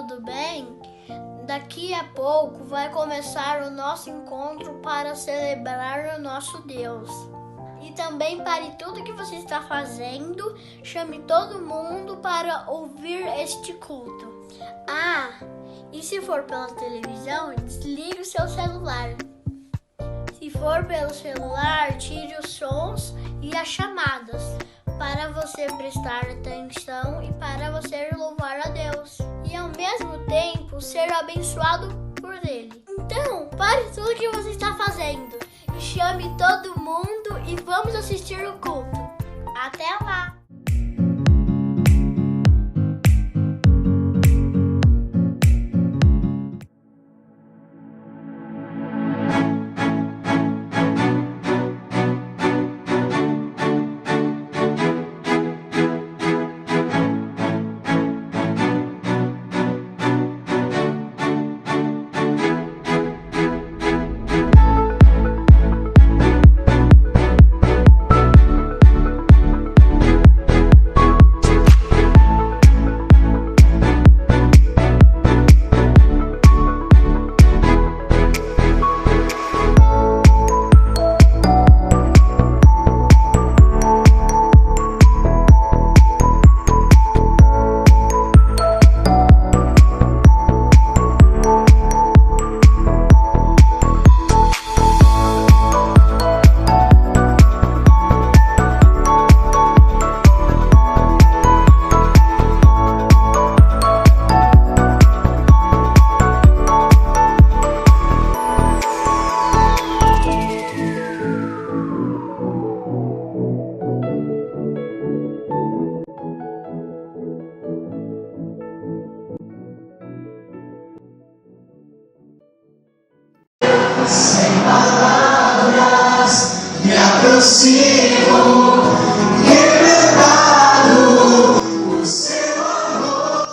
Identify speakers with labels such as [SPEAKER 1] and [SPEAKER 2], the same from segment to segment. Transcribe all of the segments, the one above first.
[SPEAKER 1] tudo bem? Daqui a pouco vai começar o nosso encontro para celebrar o nosso Deus. E também pare tudo que você está fazendo, chame todo mundo para ouvir este culto. E se for pela televisão, desligue o seu celular. Se for pelo celular, tire os sons e as chamadas, para você prestar atenção e para você louvar a Deus. E ao mesmo tempo ser abençoado por Ele. Então, pare tudo que você está fazendo e chame todo mundo e vamos assistir o culto. Até lá!
[SPEAKER 2] Sem palavras me aproximo, revelado o seu amor.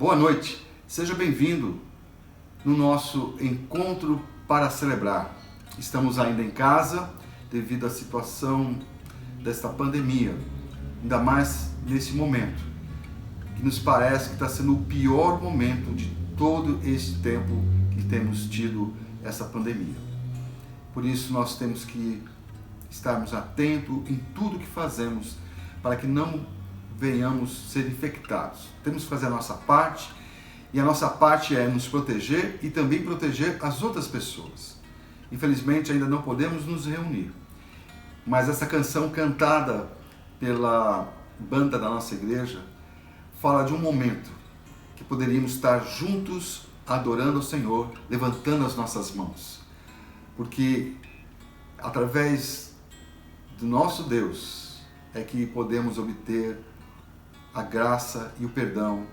[SPEAKER 3] boa noite. Seja bem-vindo no nosso encontro para celebrar. Estamos ainda em casa devido à situação desta pandemia, ainda mais nesse momento, que nos parece que está sendo o pior momento de todo esse tempo que temos tido essa pandemia. Por isso nós temos que estarmos atentos em tudo que fazemos para que não venhamos ser infectados. Temos que fazer a nossa parte, e a nossa parte é nos proteger e também proteger as outras pessoas. Infelizmente ainda não podemos nos reunir, mas essa canção cantada pela banda da nossa igreja fala de um momento que poderíamos estar juntos adorando ao Senhor, levantando as nossas mãos, porque através do nosso Deus é que podemos obter a graça e o perdão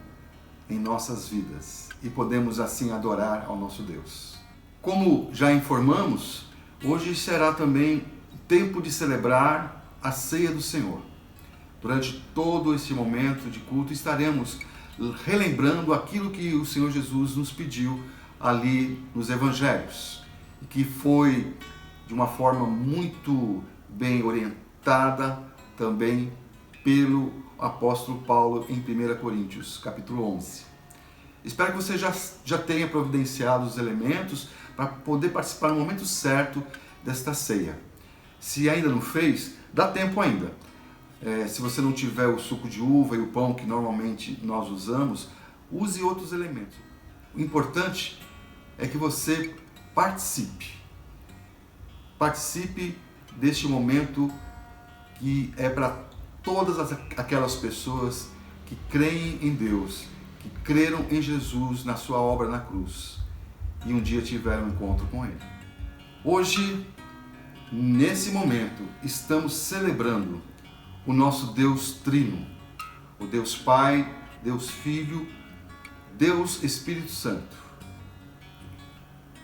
[SPEAKER 3] em nossas vidas e podemos assim adorar ao nosso Deus. Como já informamos, hoje será também tempo de celebrar a ceia do Senhor. Durante todo esse momento de culto estaremos relembrando aquilo que o Senhor Jesus nos pediu ali nos Evangelhos, e que foi de uma forma muito bem orientada também pelo apóstolo Paulo em 1 Coríntios, capítulo 11. Espero que você já tenha providenciado os elementos para poder participar no momento certo desta ceia. Se ainda não fez, dá tempo ainda. Se você não tiver o suco de uva e o pão que normalmente nós usamos, use outros elementos. O importante é que você participe. Participe deste momento que é para todas aquelas pessoas que creem em Deus, que creram em Jesus na sua obra na cruz e um dia tiveram um encontro com Ele. Hoje, nesse momento, estamos celebrando o nosso Deus Trino, o Deus Pai, Deus Filho, Deus Espírito Santo.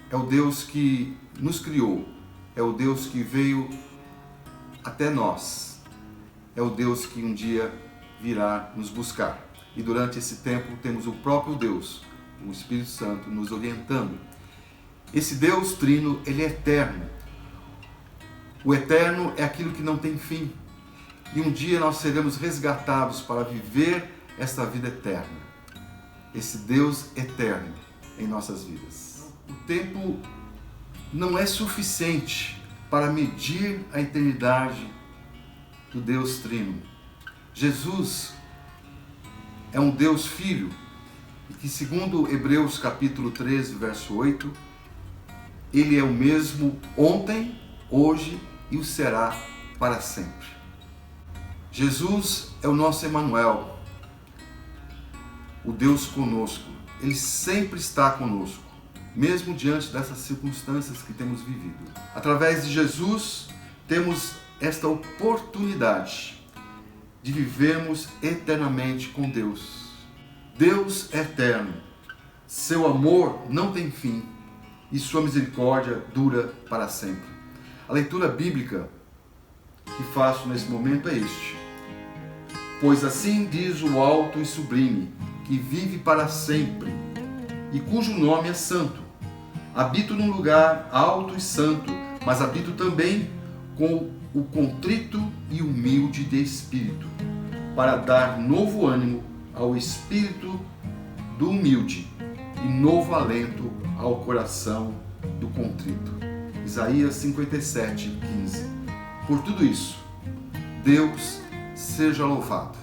[SPEAKER 3] É o Deus que nos criou, é o Deus que veio até nós, é o Deus que um dia virá nos buscar. E durante esse tempo temos o próprio Deus, o Espírito Santo, nos orientando. Esse Deus Trino, ele é eterno. O eterno é aquilo que não tem fim. E um dia nós seremos resgatados para viver esta vida eterna. Esse Deus eterno em nossas vidas. O tempo não é suficiente para medir a eternidade do Deus Trino. Jesus é um Deus Filho, e que segundo Hebreus capítulo 13, verso 8, Ele é o mesmo ontem, hoje e o será para sempre. Jesus é o nosso Emanuel, o Deus conosco. Ele sempre está conosco, mesmo diante dessas circunstâncias que temos vivido. Através de Jesus, temos esta oportunidade de vivermos eternamente com Deus. Deus é eterno, seu amor não tem fim e sua misericórdia dura para sempre. A leitura bíblica que faço nesse momento é este: pois assim diz o alto e sublime, que vive para sempre e cujo nome é santo. Habito num lugar alto e santo, mas habito também com o contrito e humilde de espírito, para dar novo ânimo ao espírito do humilde e novo alento ao coração do contrito. Isaías 57, 15. Por tudo isso, Deus seja louvado.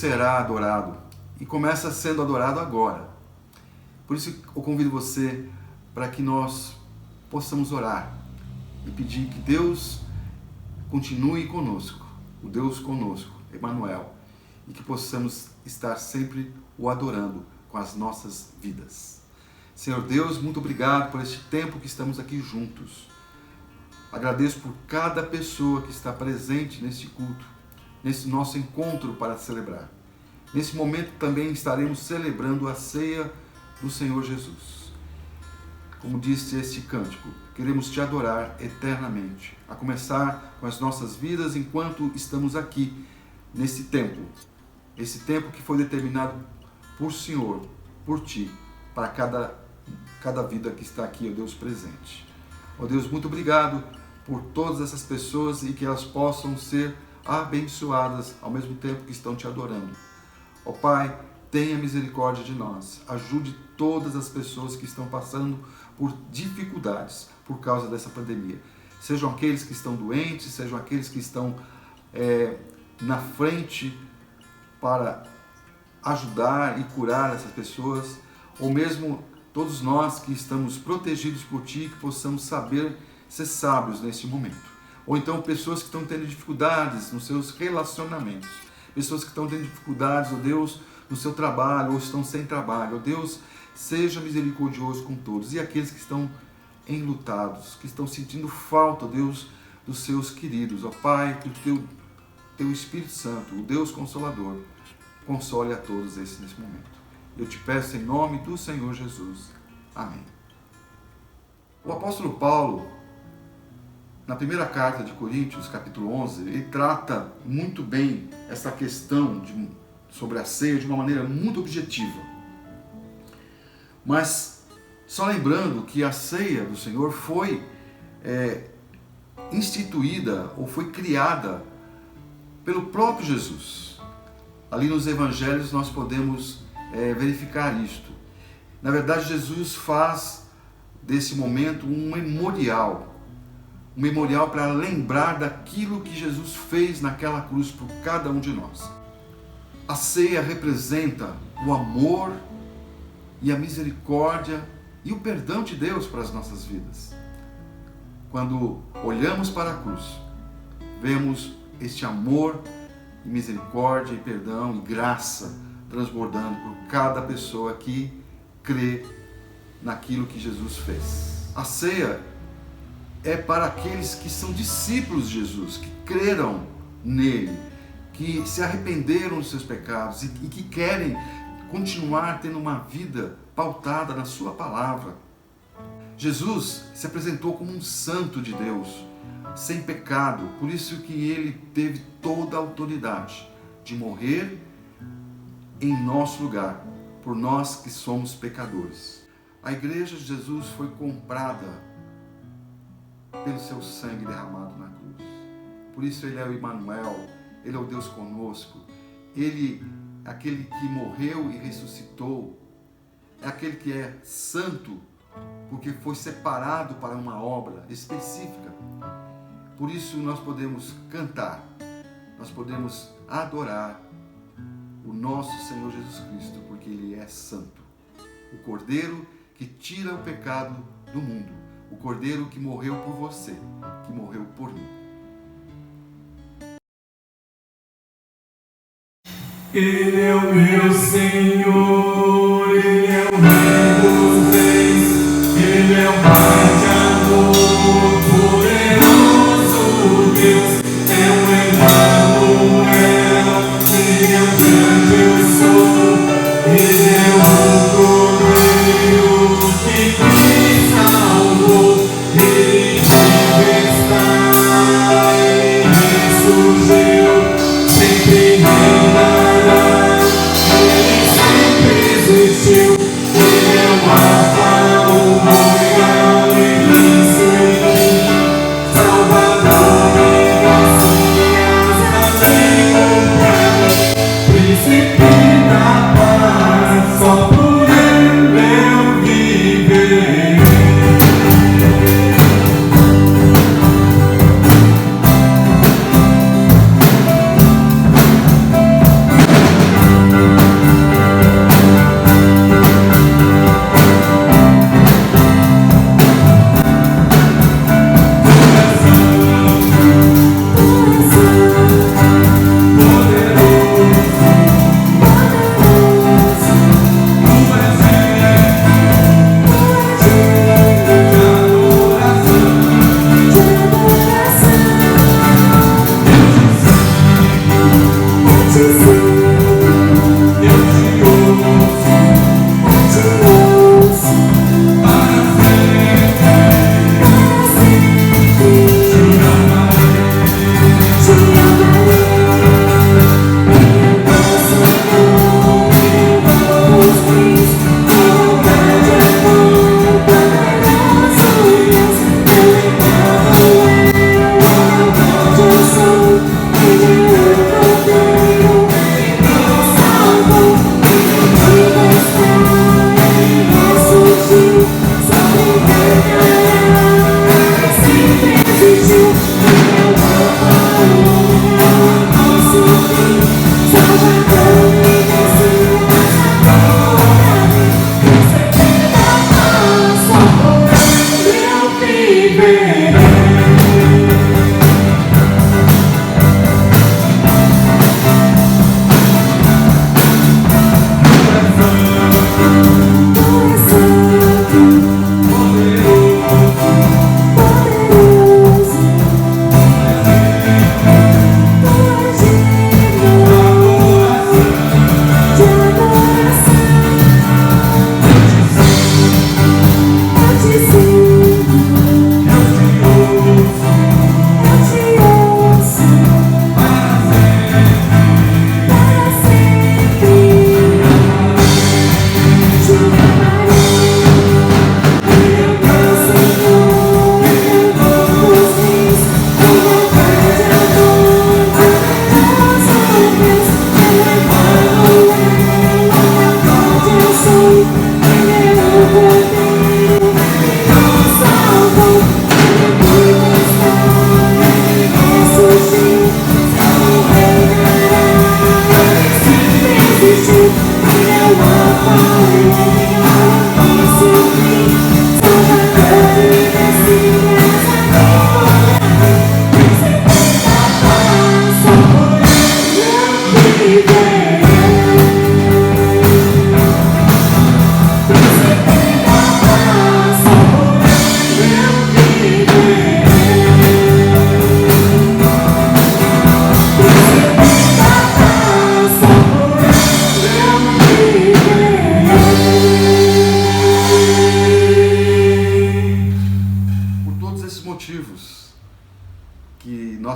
[SPEAKER 3] será adorado e começa sendo adorado agora. Por isso eu convido você para que nós possamos orar e pedir que Deus continue conosco, o Deus conosco, Emmanuel, e que possamos estar sempre o adorando com as nossas vidas. Senhor Deus, muito obrigado por este tempo que estamos aqui juntos. Agradeço por cada pessoa que está presente neste culto, nesse nosso encontro para celebrar. Nesse momento também estaremos celebrando a ceia do Senhor Jesus. Como disse este cântico, queremos te adorar eternamente, a começar com as nossas vidas enquanto estamos aqui, nesse tempo. Esse tempo que foi determinado por Senhor, por Ti, para cada vida que está aqui, ó Deus, presente. Ó Deus, muito obrigado por todas essas pessoas e que elas possam ser abençoadas ao mesmo tempo que estão Te adorando. Ó Pai, tenha misericórdia de nós. Ajude todas as pessoas que estão passando por dificuldades por causa dessa pandemia. Sejam aqueles que estão doentes, sejam aqueles que estão na frente para ajudar e curar essas pessoas, ou mesmo todos nós que estamos protegidos por Ti, que possamos saber ser sábios nesse momento. Ou então pessoas que estão tendo dificuldades nos seus relacionamentos, pessoas que estão tendo dificuldades, ó Deus, no seu trabalho, ou estão sem trabalho. Ó Deus, seja misericordioso com todos. E aqueles que estão enlutados, que estão sentindo falta, ó Deus, dos seus queridos. Ó Pai, que o Teu Espírito Santo, o Deus Consolador, console a todos esses nesse momento. Eu te peço em nome do Senhor Jesus. Amém. O apóstolo Paulo, na primeira carta de Coríntios, capítulo 11, ele trata muito bem essa questão sobre a ceia de uma maneira muito objetiva. Mas, só lembrando que a ceia do Senhor foi instituída ou foi criada pelo próprio Jesus. Ali nos evangelhos nós podemos verificar isto. Na verdade, Jesus faz desse momento um memorial para lembrar daquilo que Jesus fez naquela cruz por cada um de nós. A ceia representa o amor e a misericórdia e o perdão de Deus para as nossas vidas. Quando olhamos para a cruz, vemos este amor e misericórdia e perdão e graça transbordando por cada pessoa que crê naquilo que Jesus fez. A ceia é para aqueles que são discípulos de Jesus, que creram nele, que se arrependeram dos seus pecados e que querem continuar tendo uma vida pautada na sua palavra. Jesus se apresentou como um santo de Deus, sem pecado, por isso que ele teve toda a autoridade de morrer em nosso lugar, por nós que somos pecadores. A igreja de Jesus foi comprada pelo seu sangue derramado na cruz. Por isso ele é o Emmanuel, ele é o Deus conosco, ele é aquele que morreu e ressuscitou, é aquele que é santo, porque foi separado para uma obra específica. Por isso nós podemos cantar, nós podemos adorar o nosso Senhor Jesus Cristo, porque Ele é santo. O Cordeiro que tira o pecado do mundo. O Cordeiro que morreu por você, que morreu por mim.
[SPEAKER 2] Ele é o meu Senhor, Ele é o Rei dos Reis, Ele é o Pai de amor, poderoso Deus, é o Emmanuel, Ele é o grande eu sou, Ele é o Cordeiro que me salvou, Ele vive está, Ele ressurgiu, sempre reinará, Ele sempre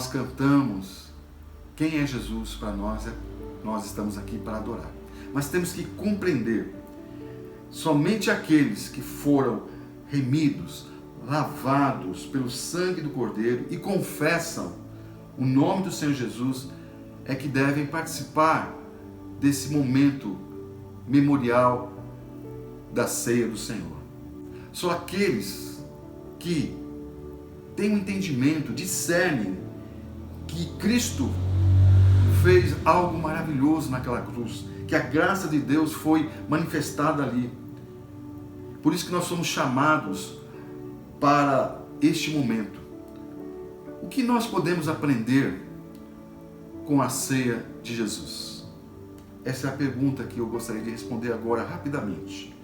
[SPEAKER 3] cantamos quem é Jesus para nós, nós estamos aqui para adorar. Mas temos que compreender, somente aqueles que foram remidos, lavados pelo sangue do Cordeiro e confessam o nome do Senhor Jesus é que devem participar desse momento memorial da ceia do Senhor. Só aqueles que têm um entendimento, discernem que Cristo fez algo maravilhoso naquela cruz, que a graça de Deus foi manifestada ali. Por isso que nós somos chamados para este momento. O que nós podemos aprender com a ceia de Jesus? Essa é a pergunta que eu gostaria de responder agora rapidamente.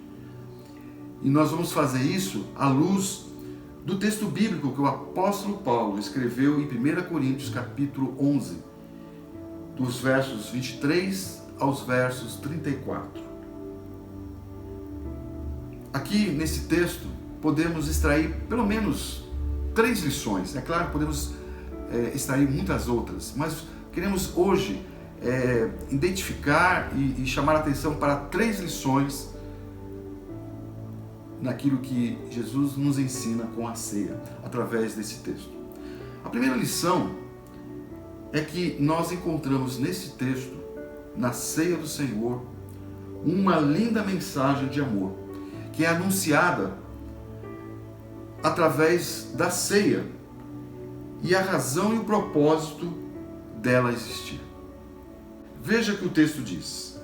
[SPEAKER 3] E nós vamos fazer isso à luz do texto bíblico que o apóstolo Paulo escreveu em 1 Coríntios capítulo 11, dos versos 23 aos versos 34. Aqui nesse texto podemos extrair pelo menos 3 lições. É claro que podemos extrair muitas outras, mas queremos hoje identificar e chamar a atenção para 3 lições naquilo que Jesus nos ensina com a ceia, através desse texto. A primeira lição é que nós encontramos nesse texto, na ceia do Senhor, uma linda mensagem de amor, que é anunciada através da ceia e a razão e o propósito dela existir. Veja que o texto diz,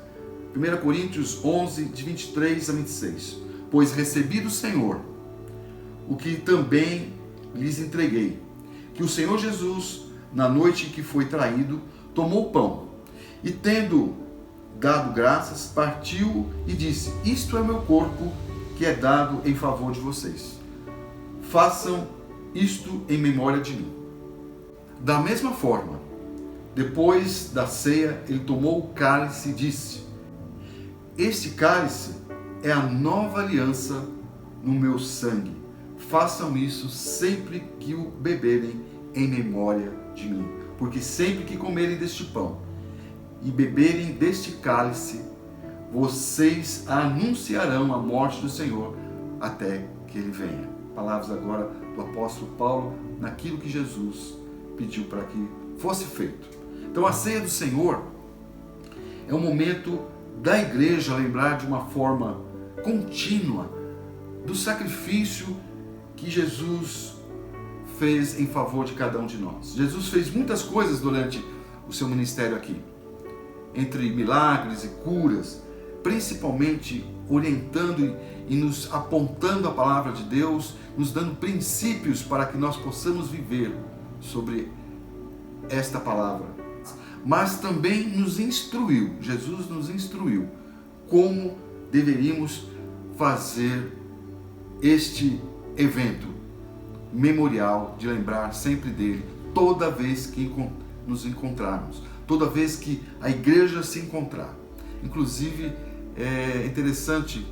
[SPEAKER 3] 1 Coríntios 11, de 23 a 26, pois recebi do Senhor o que também lhes entreguei, que o Senhor Jesus, na noite em que foi traído, tomou o pão e, tendo dado graças, partiu e disse, isto é o meu corpo que é dado em favor de vocês. Façam isto em memória de mim. Da mesma forma, depois da ceia, ele tomou o cálice e disse, este cálice é a nova aliança no meu sangue. Façam isso sempre que o beberem em memória de mim. Porque sempre que comerem deste pão e beberem deste cálice, vocês anunciarão a morte do Senhor até que ele venha. Palavras agora do apóstolo Paulo naquilo que Jesus pediu para que fosse feito. Então a ceia do Senhor é um momento da igreja lembrar de uma forma contínua do sacrifício que Jesus fez em favor de cada um de nós. Jesus fez muitas coisas durante o seu ministério aqui, entre milagres e curas, principalmente orientando e nos apontando a palavra de Deus, nos dando princípios para que nós possamos viver sobre esta palavra. Mas também nos instruiu, Jesus nos instruiu como deveríamos fazer este evento memorial de lembrar sempre dele, toda vez que nos encontrarmos, toda vez que a igreja se encontrar. Inclusive, é interessante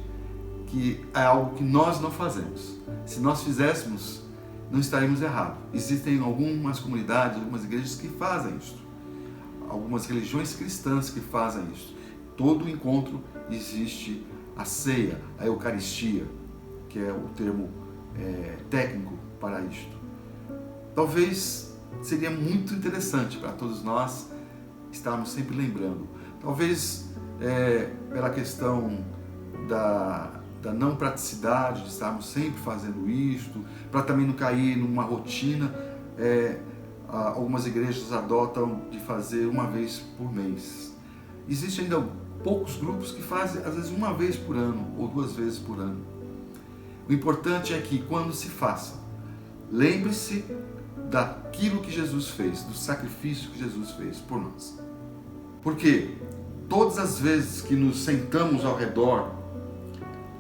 [SPEAKER 3] que é algo que nós não fazemos. Se nós fizéssemos, não estaríamos errados. Existem algumas comunidades, algumas igrejas que fazem isso. Algumas religiões cristãs que fazem isso. Todo encontro existe a ceia, a Eucaristia, que é o termo técnico para isto. Talvez seria muito interessante para todos nós estarmos sempre lembrando. Talvez pela questão da não praticidade de estarmos sempre fazendo isto, para também não cair numa rotina, algumas igrejas adotam de fazer uma vez por mês. Existem ainda poucos grupos que fazem às vezes uma vez por ano ou 2 vezes por ano. O importante é que quando se faça, lembre-se daquilo que Jesus fez, do sacrifício que Jesus fez por nós. Porque todas as vezes que nos sentamos ao redor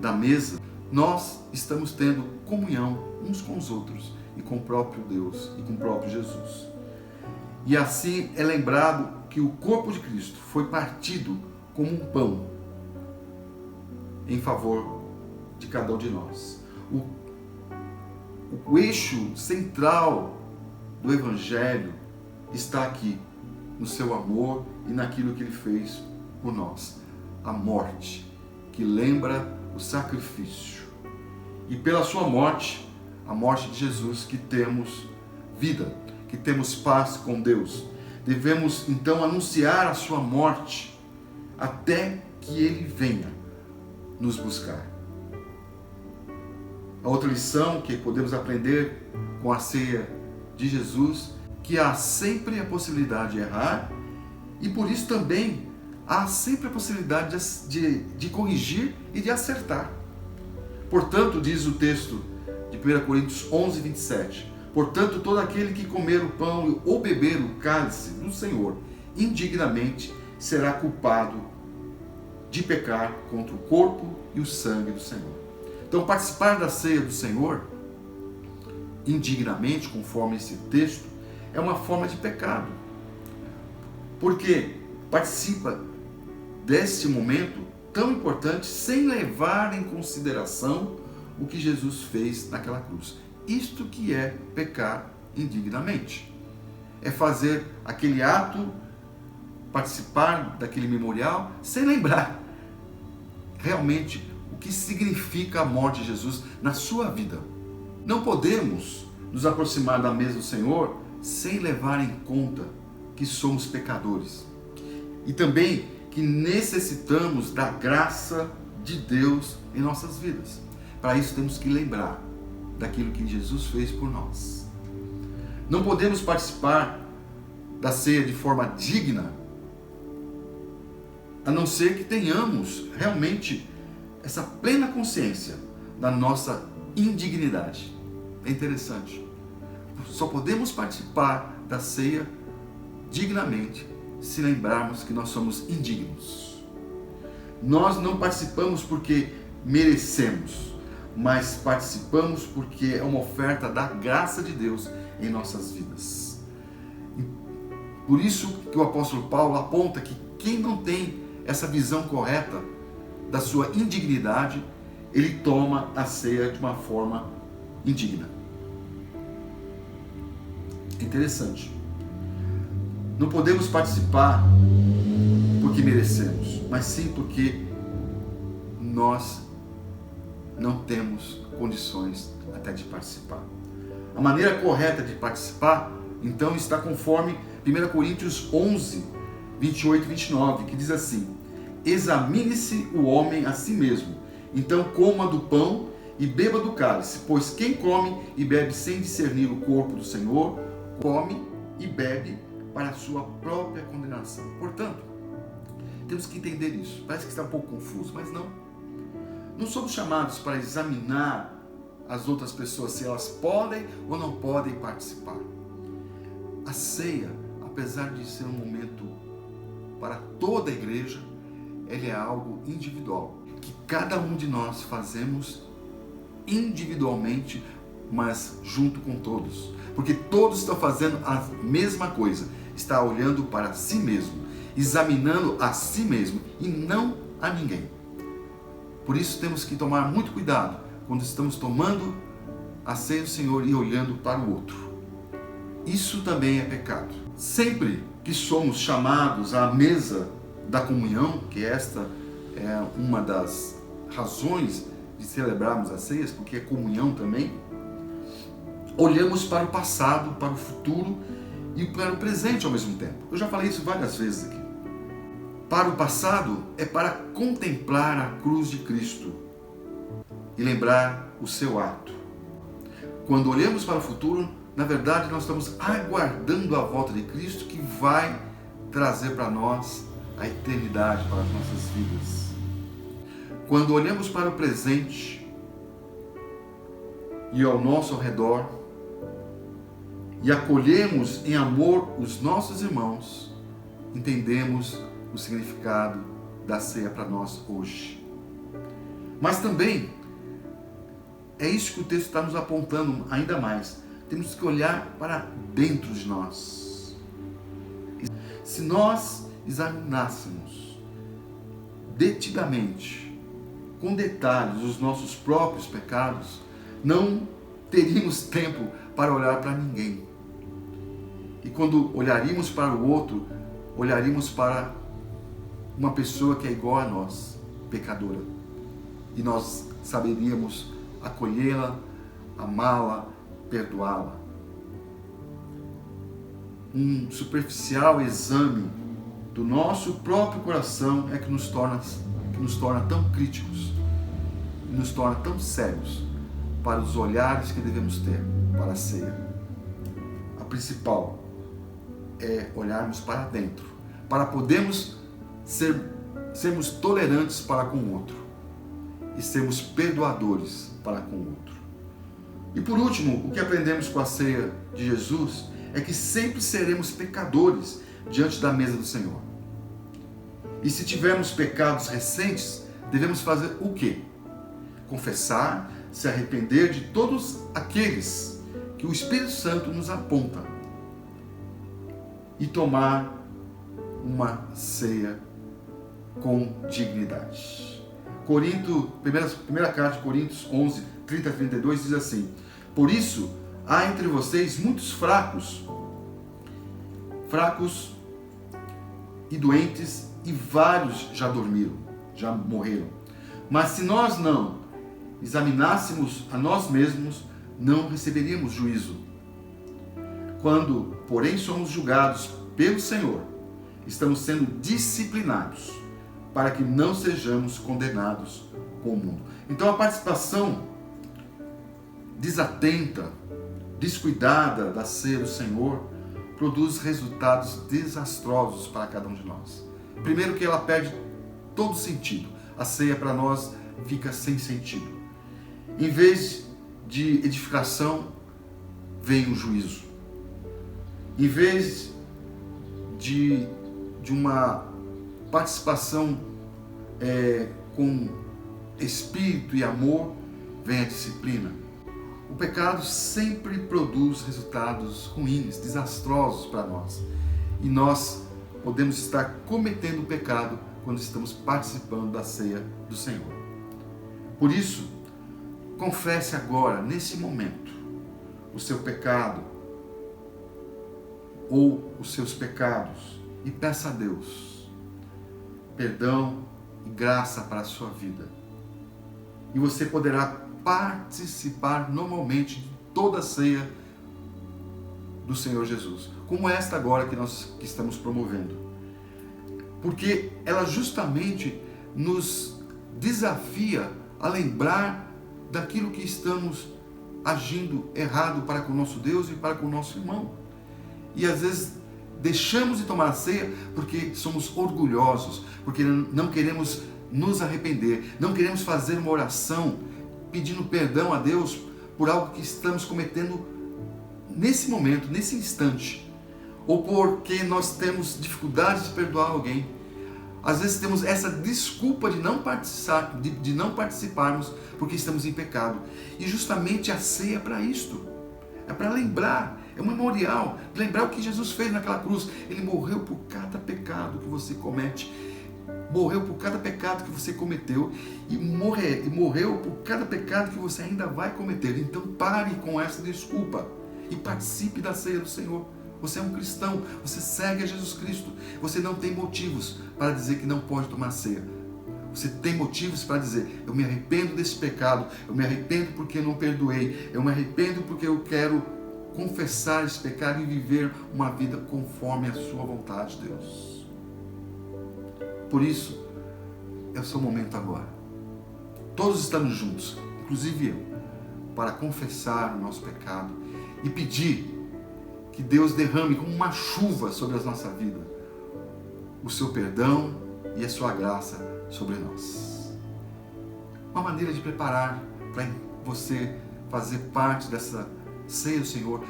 [SPEAKER 3] da mesa, nós estamos tendo comunhão uns com os outros e com o próprio Deus e com o próprio Jesus. E assim é lembrado que o corpo de Cristo foi partido como um pão em favor de cada um de nós. O eixo central do Evangelho está aqui, no seu amor e naquilo que Ele fez por nós. A morte, que lembra o sacrifício. E pela sua morte, a morte de Jesus, que temos vida, que temos paz com Deus. Devemos então anunciar a sua morte até que Ele venha nos buscar. A outra lição que podemos aprender com a ceia de Jesus, que há sempre a possibilidade de errar e por isso também há sempre a possibilidade de corrigir e de acertar. Portanto, diz o texto de 1 Coríntios 11, 27, portanto, todo aquele que comer o pão ou beber o cálice do Senhor indignamente será culpado de pecar contra o corpo e o sangue do Senhor. Então, participar da ceia do Senhor indignamente, conforme esse texto, é uma forma de pecado. Porque participa desse momento tão importante sem levar em consideração o que Jesus fez naquela cruz. Isto que é pecar indignamente. É fazer aquele ato, participar daquele memorial, sem lembrar realmente o que significa a morte de Jesus na sua vida. Não podemos nos aproximar da mesa do Senhor sem levar em conta que somos pecadores. E também que necessitamos da graça de Deus em nossas vidas. Para isso temos que lembrar daquilo que Jesus fez por nós. Não podemos participar da ceia de forma digna, a não ser que tenhamos realmente essa plena consciência da nossa indignidade. É interessante. Só podemos participar da ceia dignamente se lembrarmos que nós somos indignos. Nós não participamos porque merecemos, mas participamos porque é uma oferta da graça de Deus em nossas vidas. Por isso que o apóstolo Paulo aponta que quem não tem essa visão correta da sua indignidade, ele toma a ceia de uma forma indigna. Interessante. Não podemos participar porque merecemos, mas sim porque nós não temos condições até de participar. A maneira correta de participar, então, está conforme 1 Coríntios 11, 28 e 29, que diz assim: examine-se o homem a si mesmo, então coma do pão e beba do cálice, pois quem come e bebe sem discernir o corpo do Senhor, come e bebe para a sua própria condenação. Portanto, temos que entender isso. Parece que está um pouco confuso, mas não. Não somos chamados para examinar as outras pessoas se elas podem ou não podem participar. A ceia, apesar de ser um momento para toda a igreja, ela é algo individual, que cada um de nós fazemos individualmente, mas junto com todos, porque todos estão fazendo a mesma coisa, está olhando para si mesmo, examinando a si mesmo e não a ninguém. Por isso temos que tomar muito cuidado quando estamos tomando a ceia do Senhor e olhando para o outro. Isso também é pecado. Sempre que somos chamados à mesa da comunhão, que esta é uma das razões de celebrarmos as ceias, porque é comunhão também, olhamos para o passado, para o futuro e para o presente ao mesmo tempo. Eu já falei isso várias vezes aqui. Para o passado é para contemplar a cruz de Cristo e lembrar o seu ato. Quando olhamos para o futuro, na verdade nós estamos aguardando a volta de Cristo, que vai trazer para nós a eternidade para as nossas vidas. Quando olhamos para o presente e ao nosso redor e acolhemos em amor os nossos irmãos, entendemos o significado da ceia para nós hoje. Mas também é isso que o texto está nos apontando ainda mais. Temos que olhar para dentro de nós. Se nós examinássemos detidamente, com detalhes, os nossos próprios pecados, não teríamos tempo para olhar para ninguém. E quando olharíamos para o outro, olharíamos para uma pessoa que é igual a nós, pecadora. E nós saberíamos acolhê-la, amá-la, perdoá-la. Um superficial exame do nosso próprio coração é que nos torna tão críticos, e nos torna tão sérios para os olhares que devemos ter para a ceia. A principal é olharmos para dentro, para podermos sermos tolerantes para com o outro e sermos perdoadores para com o outro. E por último, o que aprendemos com a ceia de Jesus é que sempre seremos pecadores diante da mesa do Senhor. E se tivermos pecados recentes, devemos fazer o quê? Confessar, se arrepender de todos aqueles que o Espírito Santo nos aponta e tomar uma ceia com dignidade. Primeira carta de Coríntios 11, 30 a 32 diz assim: por isso há entre vocês muitos fracos e doentes, e vários já dormiram, já morreram. Mas se nós não examinássemos a nós mesmos, não receberíamos juízo. Quando, porém, somos julgados pelo Senhor, estamos sendo disciplinados para que não sejamos condenados com o mundo. Então a participação desatenta, descuidada da ceia do Senhor produz resultados desastrosos para cada um de nós. Primeiro que ela perde todo sentido. A ceia para nós fica sem sentido. Em vez de edificação, vem o juízo. Em vez de uma participação com espírito e amor, vem a disciplina. O pecado sempre produz resultados ruins, desastrosos para nós. E nós podemos estar cometendo o pecado quando estamos participando da ceia do Senhor. Por isso, confesse agora, nesse momento, o seu pecado ou os seus pecados e peça a Deus perdão e graça para a sua vida. E você poderá participar normalmente de toda a ceia do Senhor Jesus, como esta agora que estamos promovendo. Porque ela justamente nos desafia a lembrar daquilo que estamos agindo errado para com o nosso Deus e para com o nosso irmão. E às vezes deixamos de tomar a ceia porque somos orgulhosos, porque não queremos nos arrepender, não queremos fazer uma oração pedindo perdão a Deus por algo que estamos cometendo nesse momento, nesse instante, ou porque nós temos dificuldade de perdoar alguém. Às vezes temos essa desculpa de não participarmos porque estamos em pecado. E justamente a ceia é para isto. É para lembrar, é um memorial, lembrar o que Jesus fez naquela cruz. Ele morreu por cada pecado que você comete, morreu por cada pecado que você cometeu e morreu por cada pecado que você ainda vai cometer. Então pare com essa desculpa e participe da ceia do Senhor. Você é um cristão, você segue a Jesus Cristo, você não tem motivos para dizer que não pode tomar ceia. Você tem motivos para dizer: eu me arrependo desse pecado, eu me arrependo porque não perdoei, eu me arrependo porque eu quero confessar esse pecado e viver uma vida conforme a sua vontade, Deus. Por isso, é o seu momento agora. Todos estamos juntos, inclusive eu, para confessar o nosso pecado e pedir que Deus derrame como uma chuva sobre a nossa vida o seu perdão e a sua graça sobre nós. Uma maneira de preparar para você fazer parte dessa ceia do Senhor: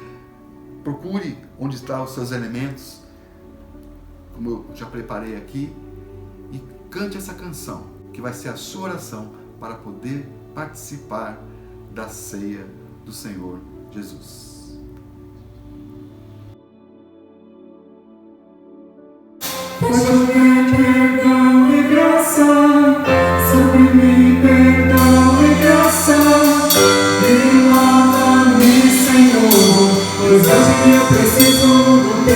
[SPEAKER 3] procure onde estão os seus elementos, como eu já preparei aqui, e cante essa canção, que vai ser a sua oração para poder participar da ceia do Senhor Jesus.
[SPEAKER 2] Sobre perdão e graça, sobre mim perdão e graça, me lava-me, Senhor, pois hoje eu preciso do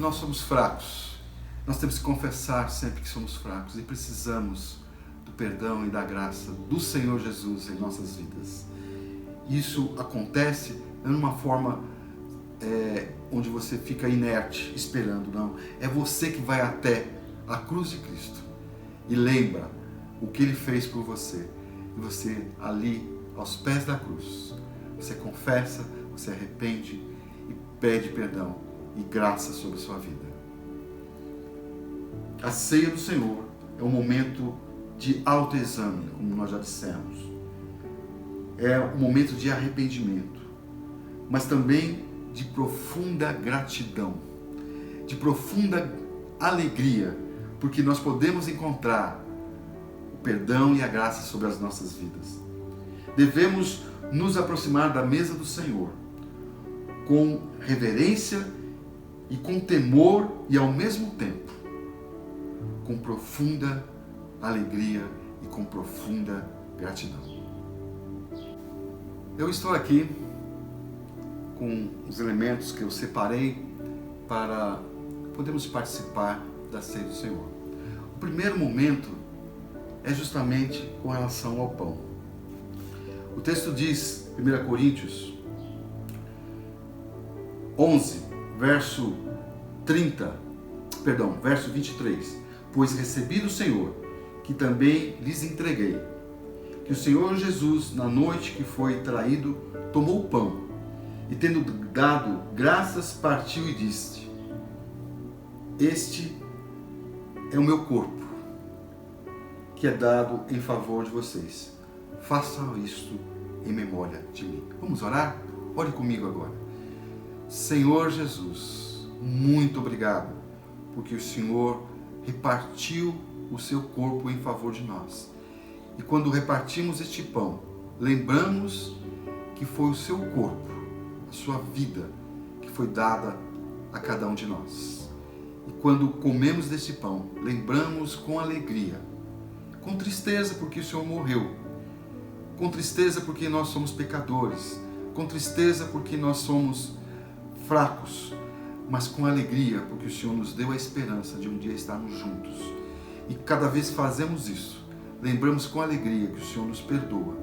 [SPEAKER 3] nós somos fracos. Nós temos que confessar sempre que somos fracos e precisamos do perdão e da graça do Senhor Jesus em nossas vidas. Isso acontece não de uma forma onde você fica inerte, esperando, não. É você que vai até a cruz de Cristo e lembra o que Ele fez por você. E você ali, aos pés da cruz, você confessa, você arrepende e pede perdão e graça sobre a sua vida. A ceia do Senhor é um momento de autoexame, como nós já dissemos. É um momento de arrependimento, mas também de profunda gratidão, de profunda alegria, porque nós podemos encontrar o perdão e a graça sobre as nossas vidas. Devemos nos aproximar da mesa do Senhor com reverência e com temor e ao mesmo tempo com profunda alegria e com profunda gratidão. Eu estou aqui com os elementos que eu separei para podermos participar da ceia do Senhor. O primeiro momento é justamente com relação ao pão. O texto diz, 1 Coríntios 11, verso 23, pois recebi do Senhor, que também lhes entreguei, que o Senhor Jesus, na noite que foi traído, tomou o pão, e tendo dado graças, partiu e disse: este é o meu corpo, que é dado em favor de vocês. Façam isto em memória de mim. Vamos orar? Ore comigo agora. Senhor Jesus, muito obrigado, porque o Senhor repartiu o seu corpo em favor de nós. E quando repartimos este pão, lembramos que foi o seu corpo, a sua vida, que foi dada a cada um de nós. E quando comemos deste pão, lembramos com alegria, com tristeza porque o Senhor morreu, com tristeza porque nós somos pecadores, com tristeza porque nós somos fracos, mas com alegria porque o Senhor nos deu a esperança de um dia estarmos juntos. E cada vez que fazemos isso, lembramos com alegria que o Senhor nos perdoa,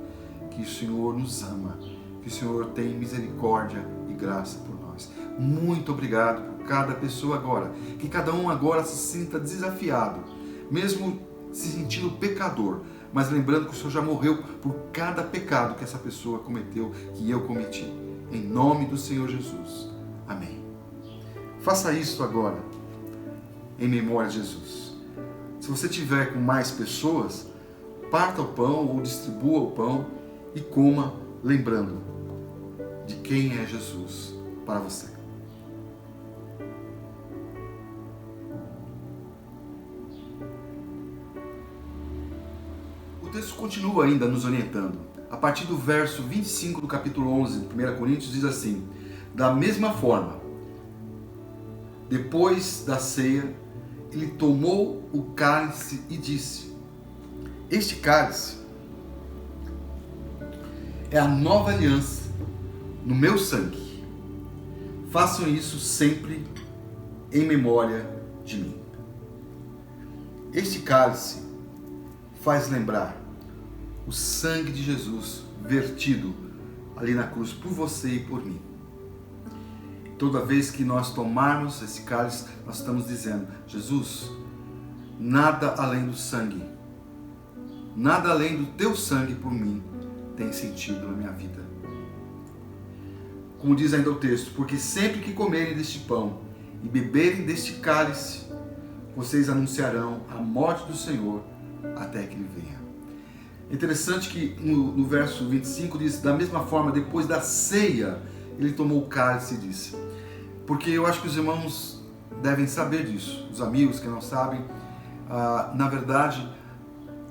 [SPEAKER 3] que o Senhor nos ama, que o Senhor tem misericórdia e graça por nós. Muito obrigado por cada pessoa agora, que cada um agora se sinta desafiado, mesmo se sentindo pecador, mas lembrando que o Senhor já morreu por cada pecado que essa pessoa cometeu, que eu cometi. Em nome do Senhor Jesus. Amém. Faça isso agora, em memória de Jesus. Se você tiver com mais pessoas, parta o pão ou distribua o pão e coma, lembrando de quem é Jesus para você. O texto continua ainda nos orientando. A partir do verso 25 do capítulo 11, 1 Coríntios, diz assim: da mesma forma, depois da ceia, ele tomou o cálice e disse: este cálice é a nova aliança no meu sangue. Façam isso sempre em memória de mim. Este cálice faz lembrar o sangue de Jesus vertido ali na cruz por você e por mim. Toda vez que nós tomarmos esse cálice, nós estamos dizendo: Jesus, nada além do sangue, nada além do teu sangue por mim tem sentido na minha vida. Como diz ainda o texto: porque sempre que comerem deste pão e beberem deste cálice, vocês anunciarão a morte do Senhor até que Ele venha. É interessante que no verso 25 diz: da mesma forma, depois da ceia, Ele tomou o cálice e disse. Porque eu acho que os irmãos devem saber disso, os amigos que não sabem, na verdade,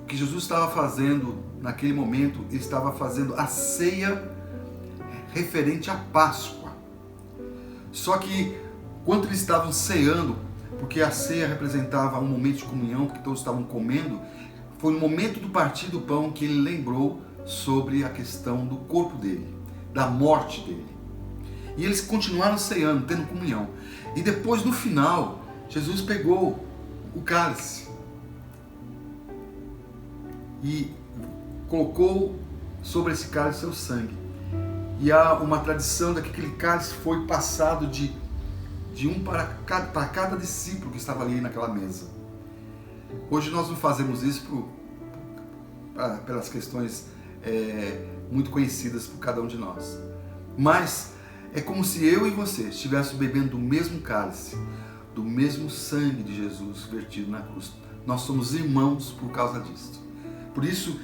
[SPEAKER 3] o que Jesus estava fazendo naquele momento, Ele estava fazendo a ceia referente à Páscoa. Só que quando eles estavam ceando, porque a ceia representava um momento de comunhão, porque todos estavam comendo, foi no momento do partir do pão que ele lembrou sobre a questão do corpo dele, da morte dele. E eles continuaram ceando, tendo comunhão. E depois, no final, Jesus pegou o cálice e colocou sobre esse cálice seu sangue. E há uma tradição de que aquele cálice foi passado de um para cada discípulo que estava ali naquela mesa. Hoje nós não fazemos isso pelas questões muito conhecidas por cada um de nós. Mas é como se eu e você estivéssemos bebendo do mesmo cálice, do mesmo sangue de Jesus vertido na cruz. Nós somos irmãos por causa disso. Por isso,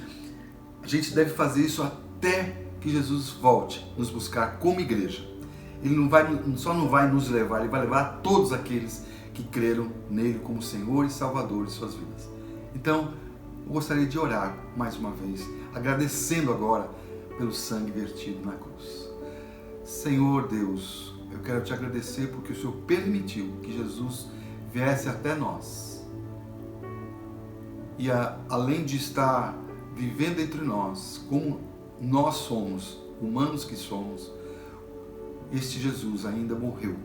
[SPEAKER 3] a gente deve fazer isso até que Jesus volte nos buscar como igreja. Ele só não vai nos levar, Ele vai levar todos aqueles que creram nele como Senhor e Salvador de suas vidas. Então, eu gostaria de orar mais uma vez, agradecendo agora pelo sangue vertido na cruz. Senhor Deus, eu quero te agradecer porque o Senhor permitiu que Jesus viesse até nós. E além de estar vivendo entre nós, como nós somos, humanos que somos, este Jesus ainda morreu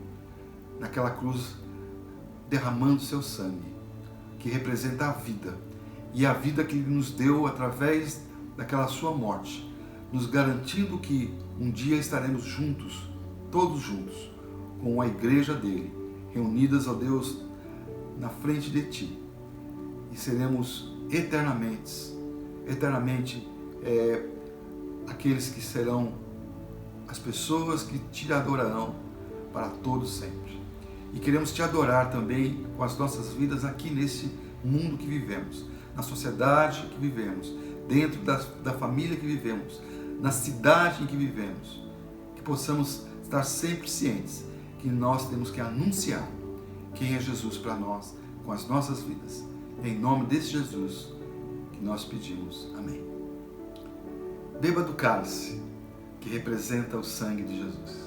[SPEAKER 3] naquela cruz, derramando seu sangue, que representa a vida, e a vida que Ele nos deu através daquela sua morte, nos garantindo que um dia estaremos juntos, todos juntos, com a igreja dele, reunidas, ó Deus, na frente de Ti, e seremos eternamente aqueles que serão as pessoas que Te adorarão para todos sempre. E queremos Te adorar também com as nossas vidas aqui nesse mundo que vivemos, na sociedade que vivemos, dentro da família que vivemos, na cidade em que vivemos, que possamos estar sempre cientes que nós temos que anunciar quem é Jesus para nós com as nossas vidas. Em nome desse Jesus que nós pedimos. Amém. Beba do cálice que representa o sangue de Jesus.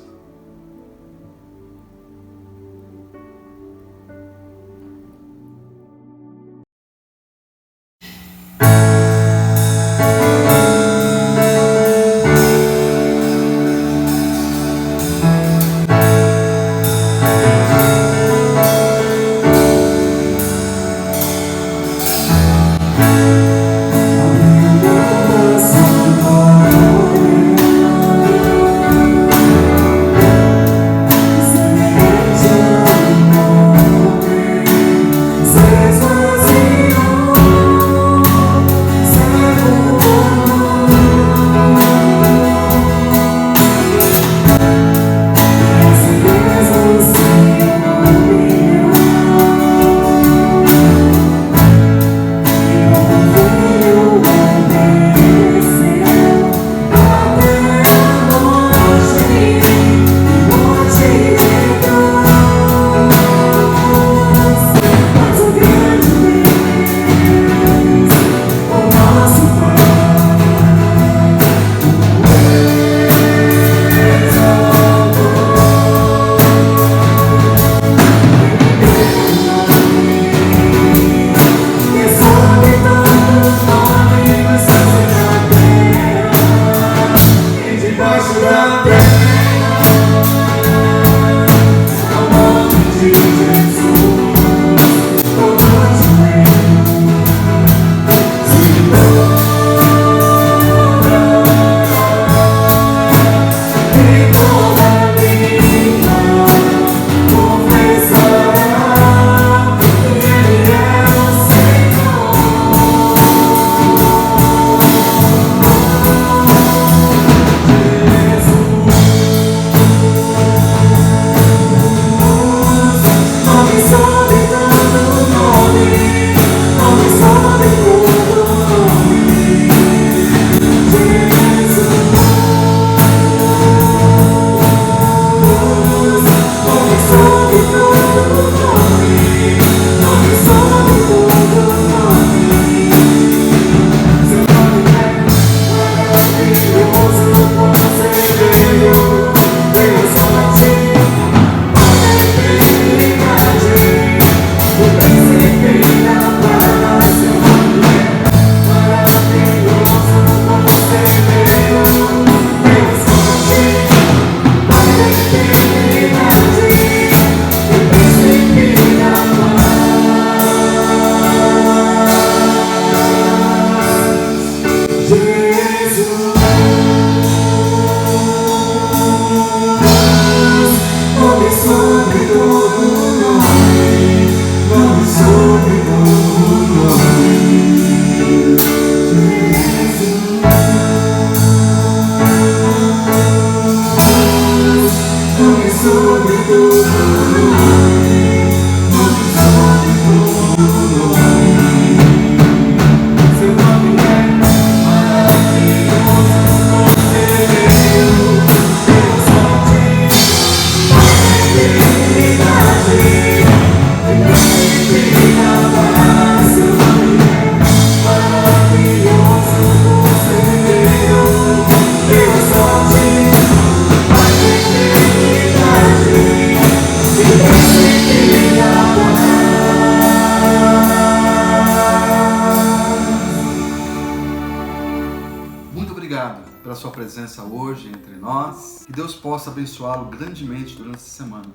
[SPEAKER 3] Pela sua presença hoje entre nós. Que Deus possa abençoá-lo grandemente durante essa semana.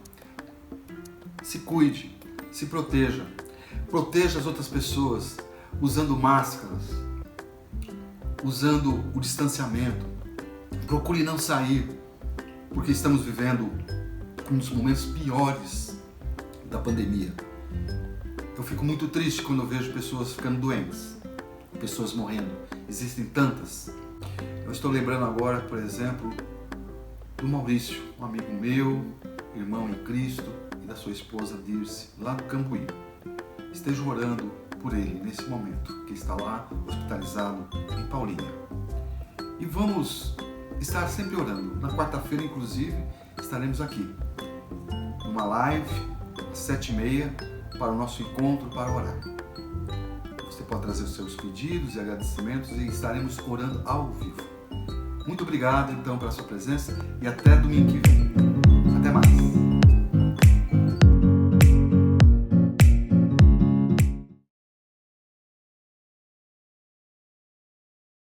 [SPEAKER 3] Se cuide, se proteja. Proteja as outras pessoas usando máscaras, usando o distanciamento. Procure não sair, porque estamos vivendo um dos momentos piores da pandemia. Eu fico muito triste quando eu vejo pessoas ficando doentes, pessoas morrendo. Existem tantas. Eu estou lembrando agora, por exemplo, do Maurício, um amigo meu, irmão em Cristo, e da sua esposa Dirce, lá do Cambuí. Esteja orando por ele nesse momento, que está lá hospitalizado em Paulínia. E vamos estar sempre orando. Na quarta-feira, inclusive, estaremos aqui, numa live, às 7h30, para o nosso encontro para orar. Você pode trazer os seus pedidos e agradecimentos e estaremos orando ao vivo. Muito obrigado, então, pela sua presença e até domingo que vem. Até mais.